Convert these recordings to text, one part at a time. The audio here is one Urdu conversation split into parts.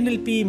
NLP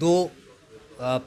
2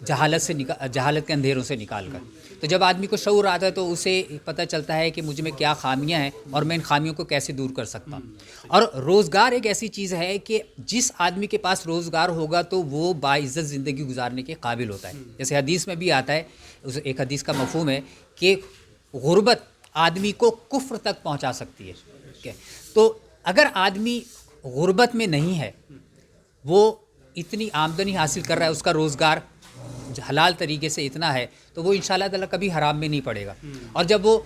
جہالت کے اندھیروں سے نکال کر. تو جب آدمی کو شعور آتا ہے تو اسے پتہ چلتا ہے کہ مجھ میں کیا خامیاں ہیں اور میں ان خامیوں کو کیسے دور کر سکتا ہوں. اور روزگار ایک ایسی چیز ہے کہ جس آدمی کے پاس روزگار ہوگا تو وہ باعزت زندگی گزارنے کے قابل ہوتا ہے. جیسے حدیث میں بھی آتا ہے, ایک حدیث کا مفہوم ہے کہ غربت آدمی کو کفر تک پہنچا سکتی ہے. تو اگر آدمی غربت میں نہیں ہے, وہ اتنی آمدنی حاصل کر رہا ہے, اس کا روزگار حلال طریقے سے اتنا ہے, تو وہ انشاءاللہ تعالیٰ کبھی حرام میں نہیں پڑے گا. اور جب وہ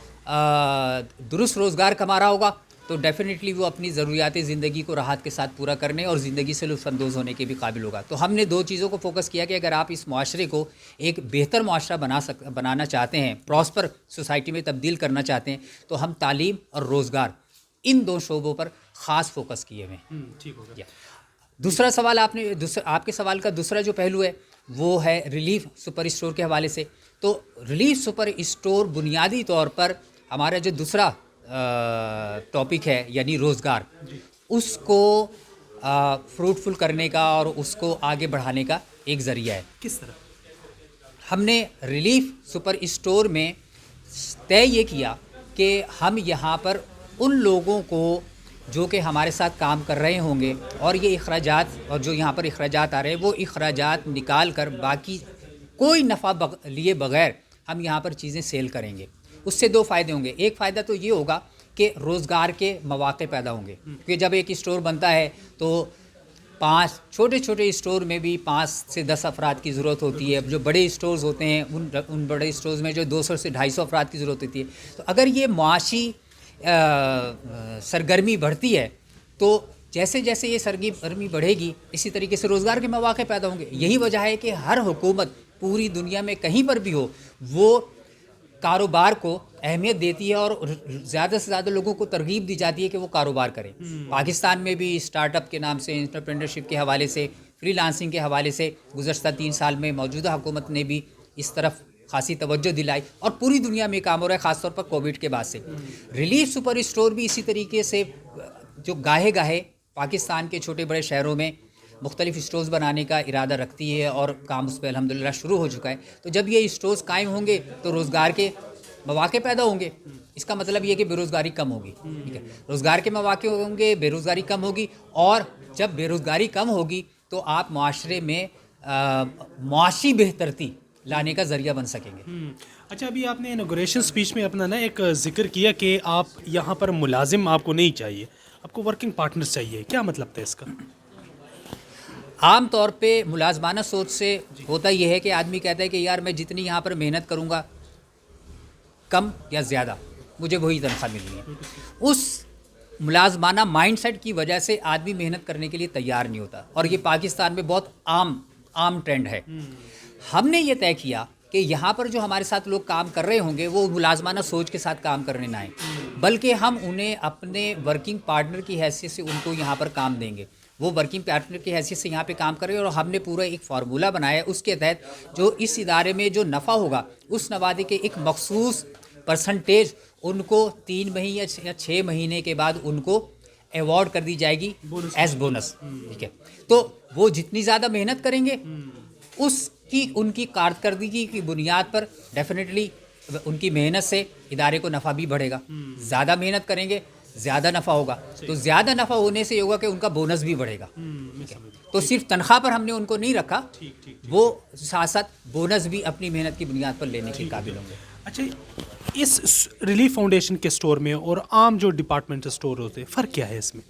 درست روزگار کما رہا ہوگا تو ڈیفینیٹلی وہ اپنی ضروریات زندگی کو راحت کے ساتھ پورا کرنے اور زندگی سے لطف اندوز ہونے کے بھی قابل ہوگا. تو ہم نے دو چیزوں کو فوکس کیا کہ اگر آپ اس معاشرے کو ایک بہتر معاشرہ بنانا چاہتے ہیں, پراسپر سوسائٹی میں تبدیل کرنا چاہتے ہیں, تو ہم تعلیم اور روزگار ان دو شعبوں پر خاص فوکس کیے ہوئے ہیں. ٹھیک ہو گیا. دوسرا سوال آپ کے سوال کا دوسرا جو پہلو ہے وہ ہے ریلیف سپر اسٹور کے حوالے سے. تو ریلیف سپر اسٹور بنیادی طور پر ہمارا جو دوسرا ٹاپک ہے یعنی روزگار, اس کو فروٹفل کرنے کا اور اس کو آگے بڑھانے کا ایک ذریعہ ہے. کس طرح؟ ہم نے ریلیف سپر اسٹور میں طے یہ کیا کہ ہم یہاں پر ان لوگوں کو جو کہ ہمارے ساتھ کام کر رہے ہوں گے اور یہ اخراجات اور جو یہاں پر اخراجات آ رہے ہیں وہ اخراجات نکال کر باقی کوئی نفع لیے بغیر ہم یہاں پر چیزیں سیل کریں گے. اس سے دو فائدے ہوں گے. ایک فائدہ تو یہ ہوگا کہ روزگار کے مواقع پیدا ہوں گے, کیونکہ جب ایک اسٹور بنتا ہے تو 5 چھوٹے اسٹور میں بھی 5 سے 10 افراد کی ضرورت ہوتی ہے. جو بڑے اسٹورز ہوتے ہیں ان بڑے اسٹورز میں جو 200 سے 250 افراد کی ضرورت ہوتی ہے. تو اگر یہ معاشی سرگرمی بڑھتی ہے تو جیسے جیسے یہ سرگرمی بڑھے گی اسی طریقے سے روزگار کے مواقع پیدا ہوں گے. یہی وجہ ہے کہ ہر حکومت پوری دنیا میں کہیں پر بھی ہو وہ کاروبار کو اہمیت دیتی ہے اور زیادہ سے زیادہ لوگوں کو ترغیب دی جاتی ہے کہ وہ کاروبار کریں. پاکستان میں بھی اسٹارٹ اپ کے نام سے, انٹرپرینورشپ کے حوالے سے, فری لانسنگ کے حوالے سے گزشتہ 3 سال میں موجودہ حکومت نے بھی اس طرف خاصی توجہ دلائی اور پوری دنیا میں کام ہو رہا ہے, خاص طور پر کووڈ کے بعد سے. ریلیف سپر اسٹور بھی اسی طریقے سے جو گاہے گاہے پاکستان کے چھوٹے بڑے شہروں میں مختلف اسٹورز بنانے کا ارادہ رکھتی ہے اور کام اس پہ الحمدللہ شروع ہو چکا ہے. تو جب یہ اسٹورز قائم ہوں گے تو روزگار کے مواقع پیدا ہوں گے. اس کا مطلب یہ کہ بے روزگاری کم ہوگی. ٹھیک ہے, روزگار کے مواقع ہوں گے, بے روزگاری کم ہوگی, اور جب بے روزگاری کم ہوگی تو آپ معاشرے میں معاشی بہتری لانے کا ذریعہ بن سکیں گے. اچھا, ابھی آپ نے انوگریشن سپیچ میں اپنا ایک ذکر کیا کہ آپ یہاں پر ملازم آپ کو نہیں چاہیے, آپ کو ورکنگ پارٹنرز چاہیے. کیا مطلب تھا اس کا؟ عام طور پہ ملازمانہ سوچ سے ہوتا یہ ہے کہ آدمی کہتا ہے کہ یار میں جتنی یہاں پر محنت کروں گا کم یا زیادہ مجھے وہی تنخواہ ملنی ہے. اس ملازمانہ مائنڈ سیٹ کی وجہ سے آدمی محنت کرنے کے لیے تیار نہیں ہوتا, اور یہ پاکستان میں بہت عام ٹرینڈ ہے. ہم نے یہ طے کیا کہ یہاں پر جو ہمارے ساتھ لوگ کام کر رہے ہوں گے وہ ملازمانہ سوچ کے ساتھ کام کرنے نہ آئیں, بلکہ ہم انہیں اپنے ورکنگ پارٹنر کی حیثیت سے ان کو یہاں پر کام دیں گے. وہ ورکنگ پارٹنر کی حیثیت سے یہاں پہ کام کریں, اور ہم نے پورا ایک فارمولہ بنایا ہے. اس کے تحت جو اس ادارے میں جو نفع ہوگا اس نوادے کے ایک مخصوص پرسنٹیج ان کو 3 مہینے یا 6 مہینے کے بعد ان کو ایوارڈ کر دی جائے گی ایز بونس. ٹھیک ہے, تو وہ جتنی زیادہ محنت کریں گے اس کی ان کی کارکردگی کی بنیاد پر ڈیفینیٹلی ان کی محنت سے ادارے کو نفع بھی بڑھے گا. زیادہ محنت کریں گے زیادہ نفع ہوگا, تو زیادہ نفع ہونے سے یہ ہوگا کہ ان کا بونس بھی بڑھے گا. تو صرف تنخواہ پر ہم نے ان کو نہیں رکھا, وہ ساتھ ساتھ بونس بھی اپنی محنت کی بنیاد پر لینے کے قابل ہوں گے. اچھا, اس ریلیف فاؤنڈیشن کے اسٹور میں اور عام جو ڈپارٹمنٹ اسٹور ہوتے ہیں فرق کیا ہے اس میں؟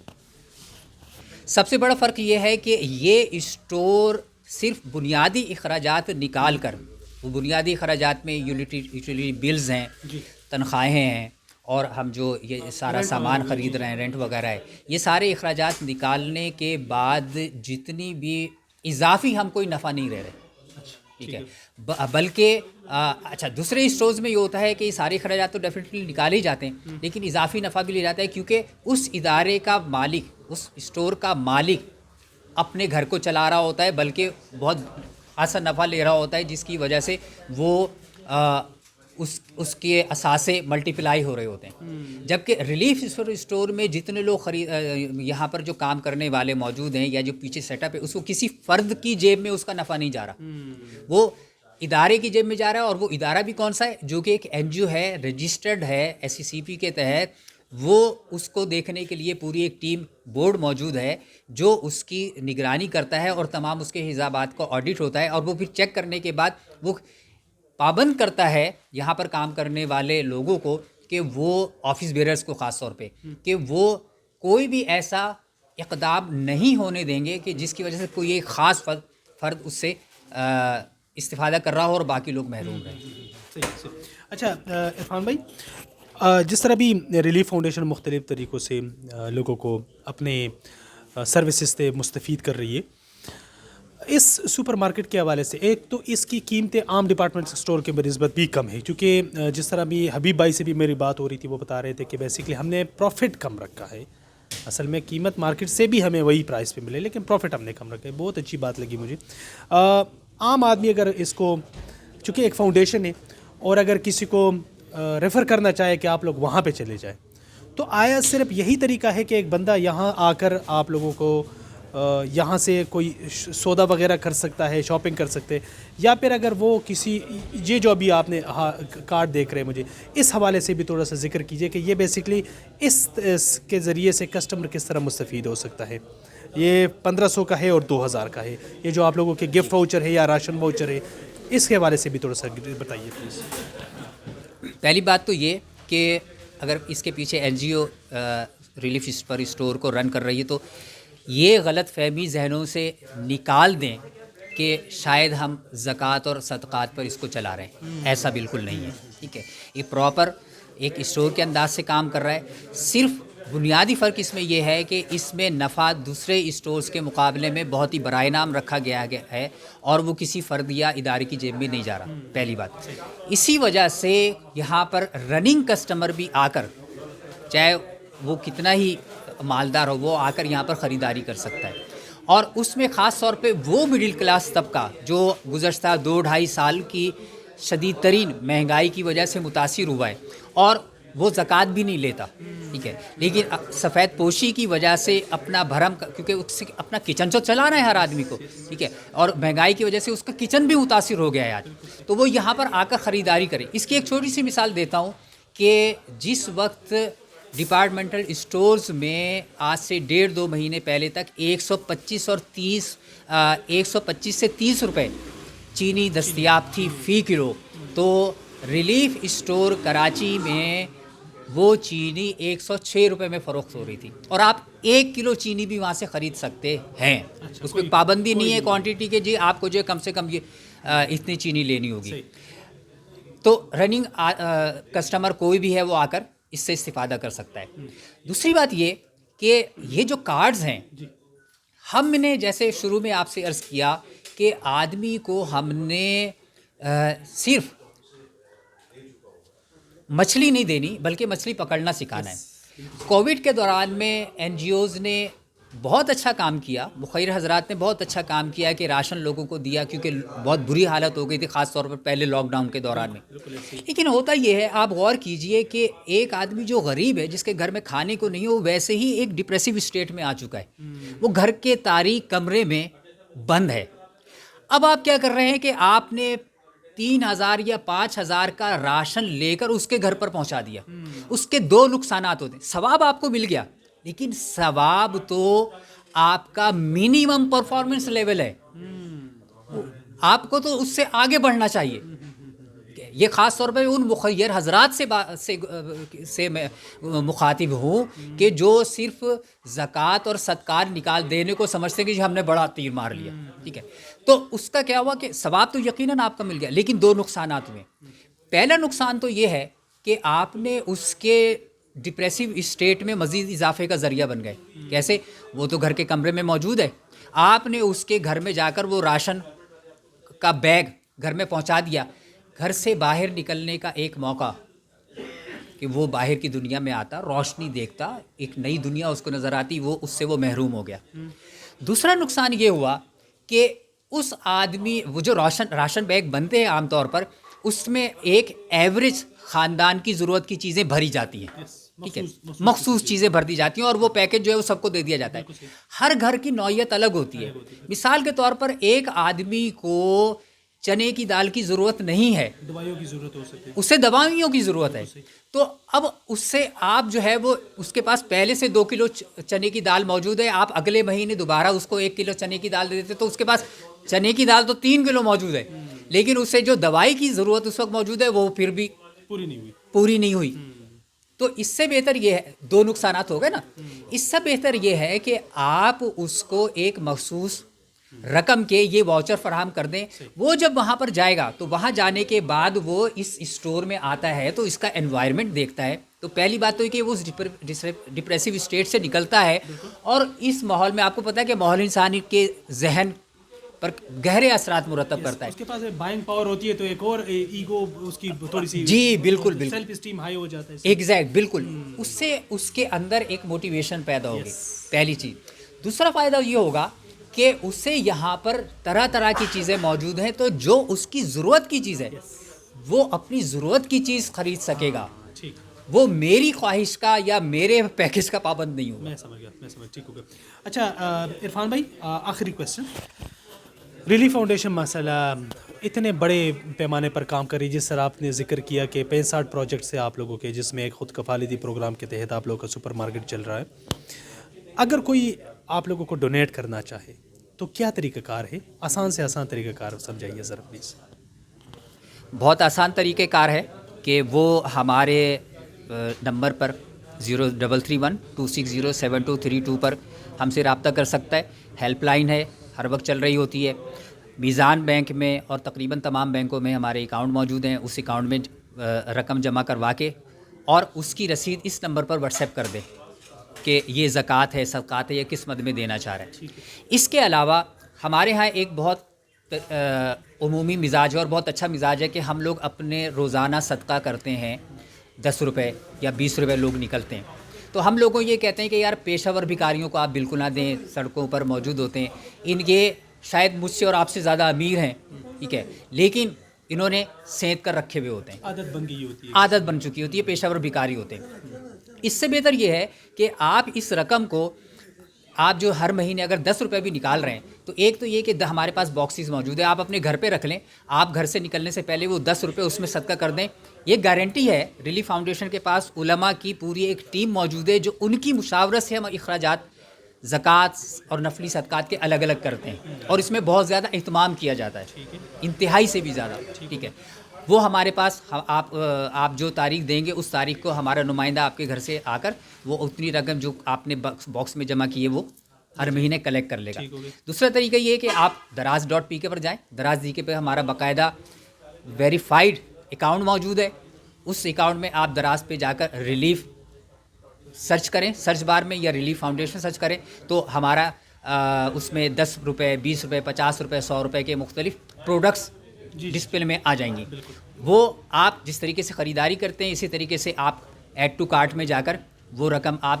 سب سے بڑا فرق یہ ہے کہ یہ اسٹور صرف بنیادی اخراجات نکال کر, وہ بنیادی اخراجات میں یوٹیلیٹی بلز ہیں, تنخواہیں ہیں, اور ہم جو یہ سارا سامان خرید رہے ہیں, رینٹ وغیرہ ہے, یہ سارے اخراجات نکالنے کے بعد جتنی بھی اضافی ہم کوئی نفع نہیں رہ رہے. ٹھیک ہے, بلکہ اچھا دوسرے اسٹورز میں یہ ہوتا ہے کہ یہ سارے اخراجات تو ڈیفینیٹلی نکالے ہی جاتے ہیں, لیکن اضافی نفع بھی لے جاتا ہے, کیونکہ اس ادارے کا مالک, اس اسٹور کا مالک اپنے گھر کو چلا رہا ہوتا ہے, بلکہ بہت خاصا نفع لے رہا ہوتا ہے, جس کی وجہ سے وہ اس کے اثاثے ملٹی پلائی ہو رہے ہوتے ہیں. جبکہ ریلیف اسٹور میں جتنے لوگ یہاں پر جو کام کرنے والے موجود ہیں یا جو پیچھے سیٹ اپ ہے, اس کو کسی فرد کی جیب میں اس کا نفع نہیں جا رہا, وہ ادارے کی جیب میں جا رہا ہے، اور وہ ادارہ بھی کون سا ہے؟ جو کہ ایک این جی او ہے، رجسٹرڈ ہے SCCP کے تحت. وہ اس کو دیکھنے کے لیے پوری ایک ٹیم بورڈ موجود ہے جو اس کی نگرانی کرتا ہے اور تمام اس کے حسابات کو آڈٹ ہوتا ہے، اور وہ پھر چیک کرنے کے بعد وہ پابند کرتا ہے یہاں پر کام کرنے والے لوگوں کو کہ وہ آفس بیررز کو خاص طور پہ کہ وہ کوئی بھی ایسا اقدام نہیں ہونے دیں گے کہ جس کی وجہ سے کوئی ایک خاص فرد اس سے استفادہ کر رہا ہو اور باقی لوگ محروم رہیں. صحیح. اچھا عرفان بھائی، جس طرح بھی ریلیف فاؤنڈیشن مختلف طریقوں سے لوگوں کو اپنے سروسز سے مستفید کر رہی ہے، اس سپر مارکیٹ کے حوالے سے ایک تو اس کی قیمتیں عام ڈپارٹمنٹ اسٹور کے بنسبت بھی کم ہے، کیونکہ جس طرح بھی حبیب بھائی سے بھی میری بات ہو رہی تھی، وہ بتا رہے تھے کہ بیسیکلی ہم نے پروفٹ کم رکھا ہے. اصل میں قیمت مارکیٹ سے بھی ہمیں وہی پرائس پہ ملے، لیکن پروفٹ ہم نے کم رکھا ہے. بہت اچھی بات لگی مجھے. عام آدمی اگر اس کو، چونکہ ایک فاؤنڈیشن ہے، اور اگر کسی کو ریفر کرنا چاہے کہ آپ لوگ وہاں پہ چلے جائیں، تو آیا صرف یہی طریقہ ہے کہ ایک بندہ یہاں آ کر آپ لوگوں کو یہاں سے کوئی سودا وغیرہ کر سکتا ہے، شاپنگ کر سکتے، یا پھر اگر وہ کسی یہ جو ابھی آپ نے کارڈ دیکھ رہے ہیں مجھے، اس حوالے سے بھی تھوڑا سا ذکر کیجئے کہ یہ بیسکلی اس کے ذریعے سے کسٹمر کس طرح مستفید ہو سکتا ہے. یہ 1500 کا ہے اور 2000 کا ہے، یہ جو آپ لوگوں کے گفٹ واؤچر ہے یا راشن واؤچر ہے، اس کے حوالے سے بھی تھوڑا سا بتائیے پلیز. پہلی بات تو یہ کہ اگر اس کے پیچھے این جی او ریلیف پر اسٹور کو رن کر رہی ہے تو یہ غلط فہمی ذہنوں سے نکال دیں کہ شاید ہم زکوٰۃ اور صدقات پر اس کو چلا رہے ہیں. ایسا بالکل نہیں ہے. ٹھیک ہے، یہ پراپر ایک اسٹور کے انداز سے کام کر رہا ہے. صرف بنیادی فرق اس میں یہ ہے کہ اس میں نفع دوسرے اسٹورز کے مقابلے میں بہت ہی برائے نام رکھا گیا ہے اور وہ کسی فرد یا ادارے کی جیب میں نہیں جا رہا. پہلی بات، اسی وجہ سے یہاں پر رننگ کسٹمر بھی آ کر، چاہے وہ کتنا ہی مالدار ہو، وہ آ کر یہاں پر خریداری کر سکتا ہے. اور اس میں خاص طور پہ وہ مڈل کلاس طبقہ جو گزشتہ 2-2.5 سال کی شدید ترین مہنگائی کی وجہ سے متاثر ہوا ہے، اور وہ زکوٰۃ بھی نہیں لیتا. ٹھیک ہے، لیکن سفید پوشی کی وجہ سے اپنا بھرم، کیونکہ اس سے اپنا کچن تو چلانا ہے ہر آدمی کو. ٹھیک ہے، اور مہنگائی کی وجہ سے اس کا کچن بھی متاثر ہو گیا ہے آج، تو وہ یہاں پر آ کر خریداری کرے. اس کی ایک چھوٹی سی مثال دیتا ہوں کہ جس وقت ڈپارٹمنٹل اسٹورز میں آج سے 1.5-2 مہینے پہلے تک 125 سے 30 روپے چینی دستیاب تھی فی کلو، تو ریلیف اسٹور کراچی میں وہ چینی 106 روپے میں فروخت ہو رہی تھی، اور آپ 1 کلو چینی بھی وہاں سے خرید سکتے ہیں. اس میں پابندی نہیں ہے کوانٹٹی کے، جی آپ کو جو ہے کم سے کم یہ اتنی چینی لینی ہوگی. تو رننگ کسٹمر کوئی بھی ہے وہ آ کر اس سے استفادہ کر سکتا ہے. دوسری بات یہ کہ یہ جو کارڈز ہیں، ہم نے جیسے شروع میں آپ سے عرض کیا کہ آدمی کو ہم نے صرف مچھلی نہیں دینی بلکہ مچھلی پکڑنا سکھانا ہے. کووڈ کے دوران میں این جی اوز نے بہت اچھا کام کیا، مخیر حضرات نے بہت اچھا کام کیا کہ راشن لوگوں کو دیا، کیونکہ بہت بری حالت ہو گئی تھی خاص طور پر پہلے لاک ڈاؤن کے دوران میں. لیکن ہوتا یہ ہے، آپ غور کیجئے کہ ایک آدمی جو غریب ہے، جس کے گھر میں کھانے کو نہیں ہو، ویسے ہی ایک ڈپریسو اسٹیٹ میں آ چکا ہے. وہ گھر کے تاریک کمرے میں بند ہے. اب آپ کیا کر رہے ہیں کہ آپ نے 3000 یا 5000 کا راشن لے کر اس کے گھر پر پہنچا دیا. اس کے 2 نقصانات ہوتے ہیں. ثواب آپ کو مل گیا، لیکن ثواب تو آپ کا منیمم پرفارمنس لیول ہے، آپ کو تو اس سے آگے بڑھنا چاہیے. یہ خاص طور پہ ان مخیر حضرات سے میں مخاطب ہوں کہ جو صرف زکوٰۃ اور صدقات نکال دینے کو سمجھتے کہ ہم نے بڑا تیر مار لیا. ٹھیک ہے، تو اس کا کیا ہوا کہ ثواب تو یقیناً آپ کا مل گیا، لیکن 2 نقصانات ہوئے. پہلا نقصان تو یہ ہے کہ آپ نے اس کے ڈپریسو اسٹیٹ میں مزید اضافے کا ذریعہ بن گئے. کیسے؟ وہ تو گھر کے کمرے میں موجود ہے، آپ نے اس کے گھر میں جا کر وہ راشن کا بیگ گھر میں پہنچا دیا. گھر سے باہر نکلنے کا ایک موقع کہ وہ باہر کی دنیا میں آتا، روشنی دیکھتا، ایک نئی دنیا اس کو نظر آتی، اس سے وہ محروم ہو گیا. دوسرا نقصان یہ ہوا کہ اس آدمی، وہ جو راشن بیگ بنتے ہیں عام طور پر، اس میں ایک ایوریج خاندان کی ضرورت کی چیزیں بھری جاتی ہیں. ٹھیک ہے، مخصوص چیزیں بھر دی جاتی ہیں اور وہ پیکج جو ہے وہ سب کو دے دیا جاتا ہے. ہر گھر کی نوعیت الگ ہوتی ہے. مثال کے طور پر ایک آدمی کو چنے کی دال کی ضرورت نہیں ہے، دوائیوں کی ضرورت ہو سکتی ہے، اسے دوائیوں کی ضرورت ہے، تو اب اس سے آپ جو ہے وہ اس کے پاس پہلے سے 2 کلو چنے کی دال موجود ہے، آپ اگلے مہینے دوبارہ اس کو 1 کلو چنے کی دال دے دیتے تو اس کے پاس چنے کی دال تو 3 کلو موجود ہے، لیکن اسے جو دوائی کی ضرورت اس وقت موجود ہے وہ پھر بھی پوری نہیں ہوئی. تو اس سے بہتر یہ ہے، 2 نقصانات ہو گئے نا. اس سے بہتر یہ ہے کہ آپ اس کو ایک مخصوص رقم کے یہ واؤچر فراہم کر دیں. وہ جب وہاں پر جائے گا تو وہاں جانے کے بعد وہ اس اسٹور میں آتا ہے تو اس کا انوائرمنٹ دیکھتا ہے. تو پہلی بات تو یہ کہ وہ ڈپریسو اسٹیٹ سے نکلتا ہے، اور اس ماحول میں آپ کو پتہ ہے کہ ماحول انسانی کے ذہن پر گہرے اثرات مرتب کرتا ہے. اس کے پاس بائنگ پاور ہوتی ہے تو ایک اور ایگو اس کی تھوڑی سی، جی بالکل بالکل، سیلف اسٹیم ہائی ہو جاتا ہے. ایگزیکٹ بالکل. اس سے اس کے اندر ایک موٹیویشن پیدا ہوگی، پہلی چیز. دوسرا فائدہ یہ ہوگا کہ اس سے یہاں پر طرح طرح کی چیزیں موجود ہیں، تو جو اس کی ضرورت کی چیز ہے وہ اپنی ضرورت کی چیز خرید سکے گا، وہ میری خواہش کا یا میرے پیکج کا پابند نہیں ہوگا. میں سمجھ گیا، ٹھیک ہو گیا. اچھا عرفان بھائی، آخری کویسچن. ریلیف فاؤنڈیشن مسئلہ اتنے بڑے پیمانے پر کام کر رہی ہے، جس طرح آپ نے ذکر کیا کہ 65 پروجیکٹس ہیں آپ لوگوں کے، جس میں ایک خود کفالتی پروگرام کے تحت آپ لوگوں کا سپر مارکیٹ چل رہا ہے. اگر کوئی آپ لوگوں کو ڈونیٹ کرنا چاہے تو کیا طریقہ کار ہے؟ آسان سے آسان طریقہ کار سمجھائیے ذرا پلیز. بہت آسان طریقہ کار ہے کہ وہ ہمارے نمبر پر 033126072232 پر ہم سے رابطہ کر سکتا ہے. ہیلپ لائن ہے، ہر وقت چل رہی ہوتی ہے. میزان بینک میں اور تقریباً تمام بینکوں میں ہمارے اکاؤنٹ موجود ہیں. اس اکاؤنٹ میں رقم جمع کروا کے اور اس کی رسید اس نمبر پر واٹس ایپ کر دیں کہ یہ زکوٰۃ ہے، صدقات ہے، یہ کس مد میں دینا چاہ رہے ہیں. اس کے علاوہ ہمارے ہاں ایک بہت عمومی مزاج ہے اور بہت اچھا مزاج ہے کہ ہم لوگ اپنے روزانہ صدقہ کرتے ہیں. 10 روپے یا 20 روپے لوگ نکلتے ہیں، تو ہم لوگوں یہ کہتے ہیں کہ یار پیشہ ور بھکاریوں کو آپ بالکل نہ دیں، سڑکوں پر موجود ہوتے ہیں. ان کے شاید مجھ سے اور آپ سے زیادہ امیر ہیں، ٹھیک ہے، لیکن انہوں نے سینت کر رکھے ہوئے ہوتے ہیں، عادت بن گئی ہوتی ہے، عادت بن چکی ہوتی ہے، پیشہ ور بھکاری ہوتے ہیں. اس سے بہتر یہ ہے کہ آپ اس رقم کو آپ جو ہر مہینے اگر 10 روپے بھی نکال رہے ہیں تو ایک تو یہ کہ ہمارے پاس باکسز موجود ہے، آپ اپنے گھر پہ رکھ لیں. آپ گھر سے نکلنے سے پہلے وہ 10 روپے اس میں صدقہ کر دیں. یہ گارنٹی ہے، ریلیف فاؤنڈیشن کے پاس علماء کی پوری ایک ٹیم موجود ہے جو ان کی مشاورت سے ہم اخراجات زکوٰۃ اور نفلی صدقات کے الگ الگ کرتے ہیں، اور اس میں بہت زیادہ اہتمام کیا جاتا ہے، انتہائی سے بھی زیادہ. ٹھیک ہے، وہ ہمارے پاس آپ جو تاریخ دیں گے اس تاریخ کو ہمارا نمائندہ آپ کے گھر سے آ کر وہ اتنی رقم جو آپ نے باکس میں جمع کی ہے وہ ہر مہینے کلیکٹ کر لے گا. دوسرا طریقہ یہ ہے کہ آپ daraz.pk پر جائیں. daraz.pk پہ ہمارا باقاعدہ ویریفائڈ اکاؤنٹ موجود ہے. اس اکاؤنٹ میں آپ دراز پہ جا کر ریلیف سرچ کریں، سرچ بار میں، یا ریلیف فاؤنڈیشن سرچ کریں تو ہمارا اس میں 10 روپے، 20 روپے، 50 روپے، 100 روپے کے مختلف پروڈکٹس ڈسپلے میں آ جائیں گی. وہ آپ جس طریقے سے خریداری کرتے ہیں اسی طریقے سے آپ ایڈ ٹو کارٹ میں جا کر وہ رقم آپ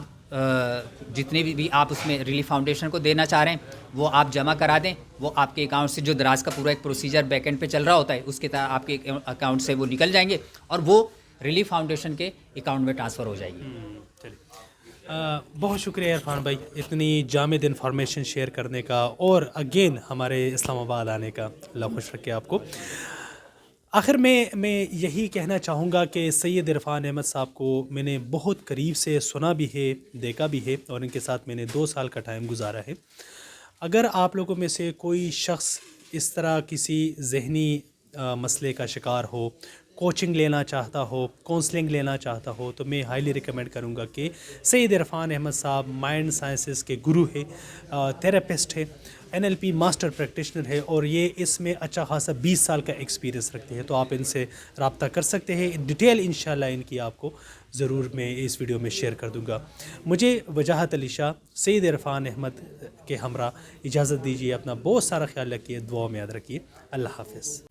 جتنے بھی آپ اس میں ریلیف فاؤنڈیشن کو دینا چاہ رہے ہیں وہ آپ جمع کرا دیں. وہ آپ کے اکاؤنٹ سے، جو دراز کا پورا ایک پروسیجر بیک اینڈ پہ چل رہا ہوتا ہے، اس کے تحت آپ کے اکاؤنٹ سے وہ نکل جائیں گے اور وہ ریلیف فاؤنڈیشن کے اکاؤنٹ میں ٹرانسفر ہو جائے گی. بہت شکریہ عرفان بھائی اتنی جامد انفارمیشن شیئر کرنے کا اور اگین ہمارے اسلام آباد آنے کا. اللہ خوش رکھے آپ کو. آخر میں یہی کہنا چاہوں گا کہ سید عرفان احمد صاحب کو میں نے بہت قریب سے سنا بھی ہے، دیکھا بھی ہے، اور ان کے ساتھ میں نے 2 سال کا ٹائم گزارا ہے. اگر آپ لوگوں میں سے کوئی شخص اس طرح کسی ذہنی مسئلے کا شکار ہو، کوچنگ لینا چاہتا ہو، کونسلنگ لینا چاہتا ہو، تو میں ہائیلی ریکمینڈ کروں گا کہ سید عرفان احمد صاحب مائنڈ سائنسز کے گرو ہے، تھراپسٹ ہے، NLP ماسٹر پریکٹیشنر ہے، اور یہ اس میں اچھا خاصا 20 سال کا ایکسپیرینس رکھتے ہیں. تو آپ ان سے رابطہ کر سکتے ہیں. ڈیٹیل انشاءاللہ ان کی آپ کو ضرور میں اس ویڈیو میں شیئر کر دوں گا. مجھے وجاہت علی شاہ سید عرفان احمد کے ہمراہ اجازت دیجیے. اپنا بہت سارا خیال رکھیے، دعا میں یاد رکھیے. اللہ حافظ.